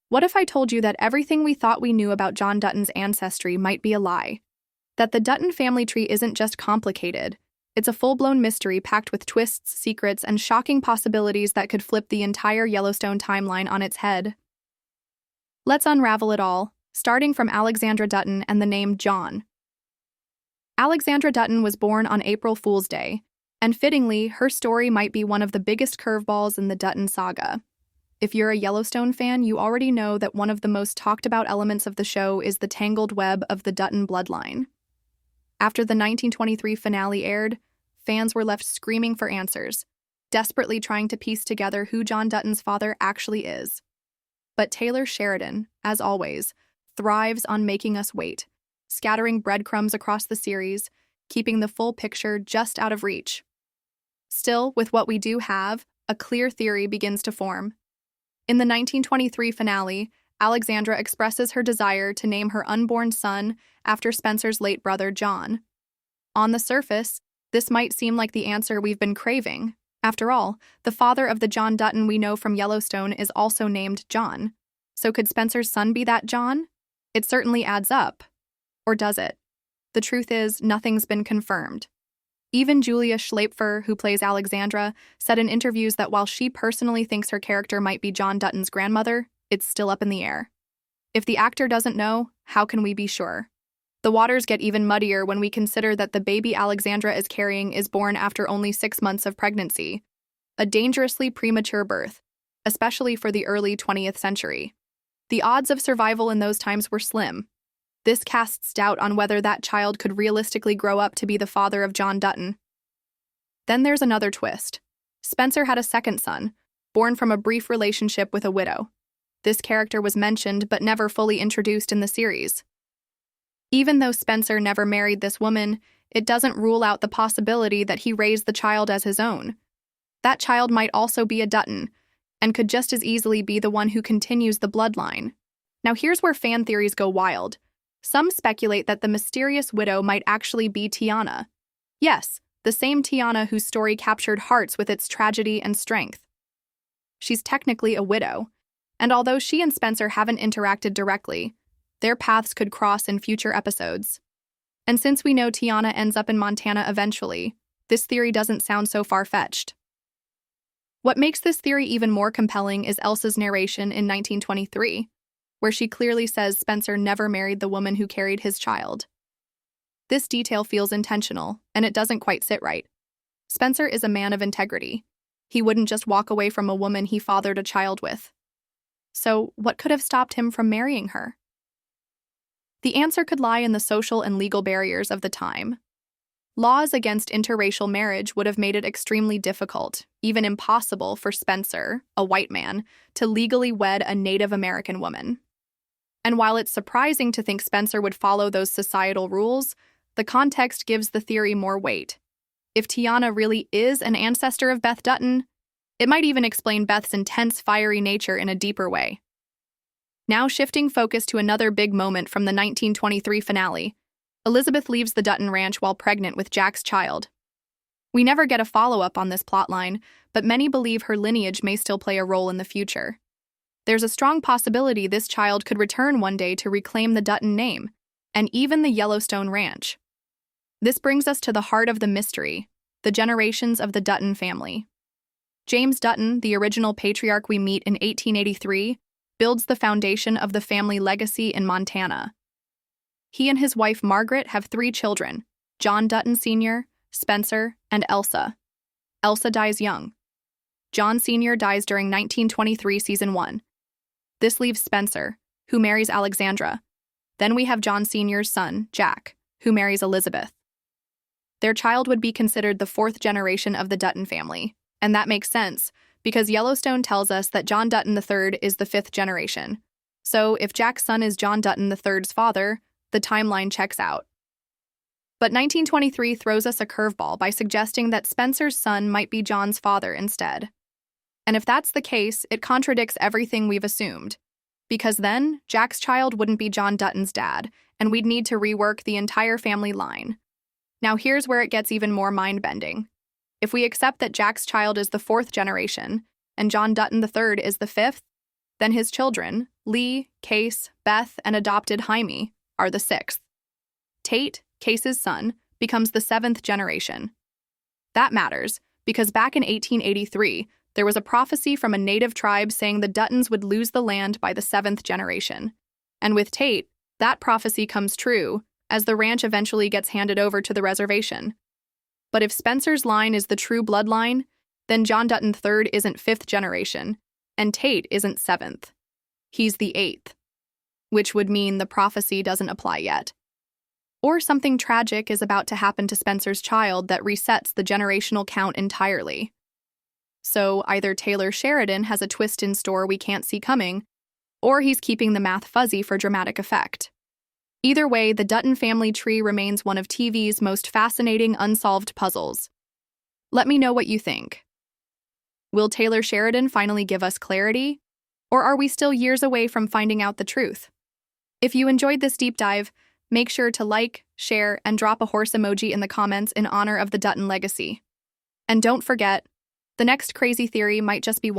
What if I told you that everything we thought we knew about John Dutton's ancestry might be a lie? That the Dutton family tree isn't just complicated, it's a full-blown mystery packed with twists, secrets, and shocking possibilities that could flip the entire Yellowstone timeline on its head. Let's unravel it all, starting from Alexandra Dutton and the name John. Alexandra Dutton was born on April Fool's Day, and fittingly, her story might be one of the biggest curveballs in the Dutton saga. If you're a Yellowstone fan, you already know that one of the most talked-about elements of the show is the tangled web of the Dutton bloodline. After the 1923 finale aired, fans were left screaming for answers, desperately trying to piece together who John Dutton's father actually is. But Taylor Sheridan, as always, thrives on making us wait, scattering breadcrumbs across the series, keeping the full picture just out of reach. Still, with what we do have, a clear theory begins to form. In the 1923 finale, Alexandra expresses her desire to name her unborn son after Spencer's late brother, John. On the surface, this might seem like the answer we've been craving. After all, the father of the John Dutton we know from Yellowstone is also named John. So could Spencer's son be that John? It certainly adds up. Or does it? The truth is, nothing's been confirmed. Even Julia Schleipfer, who plays Alexandra, said in interviews that while she personally thinks her character might be John Dutton's grandmother, it's still up in the air. If the actor doesn't know, how can we be sure? The waters get even muddier when we consider that the baby Alexandra is carrying is born after only 6 months of pregnancy, a dangerously premature birth, especially for the early 20th century. The odds of survival in those times were slim. This casts doubt on whether that child could realistically grow up to be the father of John Dutton. Then there's another twist. Spencer had a second son, born from a brief relationship with a widow. This character was mentioned but never fully introduced in the series. Even though Spencer never married this woman, it doesn't rule out the possibility that he raised the child as his own. That child might also be a Dutton, and could just as easily be the one who continues the bloodline. Now here's where fan theories go wild. Some speculate that the mysterious widow might actually be Tiana. Yes, the same Tiana whose story captured hearts with its tragedy and strength. She's technically a widow, and although she and Spencer haven't interacted directly, their paths could cross in future episodes. And since we know Tiana ends up in Montana eventually, this theory doesn't sound so far-fetched. What makes this theory even more compelling is Elsa's narration in 1923, where she clearly says Spencer never married the woman who carried his child. This detail feels intentional, and it doesn't quite sit right. Spencer is a man of integrity. He wouldn't just walk away from a woman he fathered a child with. So, what could have stopped him from marrying her? The answer could lie in the social and legal barriers of the time. Laws against interracial marriage would have made it extremely difficult, even impossible for Spencer, a white man, to legally wed a Native American woman. And while it's surprising to think Spencer would follow those societal rules, the context gives the theory more weight. If Tiana really is an ancestor of Beth Dutton, it might even explain Beth's intense, fiery nature in a deeper way. Now shifting focus to another big moment from the 1923 finale, Elizabeth leaves the Dutton ranch while pregnant with Jack's child. We never get a follow-up on this plotline, but many believe her lineage may still play a role in the future. There's a strong possibility this child could return one day to reclaim the Dutton name, and even the Yellowstone ranch. This brings us to the heart of the mystery, the generations of the Dutton family. James Dutton, the original patriarch we meet in 1883, builds the foundation of the family legacy in Montana. He and his wife Margaret have 3 children, John Dutton Sr., Spencer, and Elsa. Elsa dies young. John Sr. dies during 1923 Season 1. This leaves Spencer, who marries Alexandra. Then we have John Sr.'s son, Jack, who marries Elizabeth. Their child would be considered the 4th generation of the Dutton family, and that makes sense, because Yellowstone tells us that John Dutton III is the 5th generation. So if Jack's son is John Dutton III's father, the timeline checks out. But 1923 throws us a curveball by suggesting that Spencer's son might be John's father instead. And if that's the case, it contradicts everything we've assumed. Because then, Jack's child wouldn't be John Dutton's dad, and we'd need to rework the entire family line. Now here's where it gets even more mind-bending. If we accept that Jack's child is the 4th generation, and John Dutton III is the 5th, Then his children, Lee, Case, Beth, and adopted Jaime, are the sixth. Tate, Case's son, becomes the seventh generation. That matters because back in 1883, there was a prophecy from a native tribe saying the Duttons would lose the land by the seventh generation. And with Tate, that prophecy comes true, as the ranch eventually gets handed over to the reservation. But if Spencer's line is the true bloodline, then John Dutton III isn't fifth generation, and Tate isn't seventh. He's the eighth, which would mean the prophecy doesn't apply yet. Or something tragic is about to happen to Spencer's child that resets the generational count entirely. So either Taylor Sheridan has a twist in store we can't see coming, or he's keeping the math fuzzy for dramatic effect. Either way, the Dutton family tree remains one of TV's most fascinating unsolved puzzles. Let me know what you think. Will Taylor Sheridan finally give us clarity? Or are we still years away from finding out the truth? If you enjoyed this deep dive, make sure to like, share, and drop a horse emoji in the comments in honor of the Dutton legacy. And don't forget, the next crazy theory might just be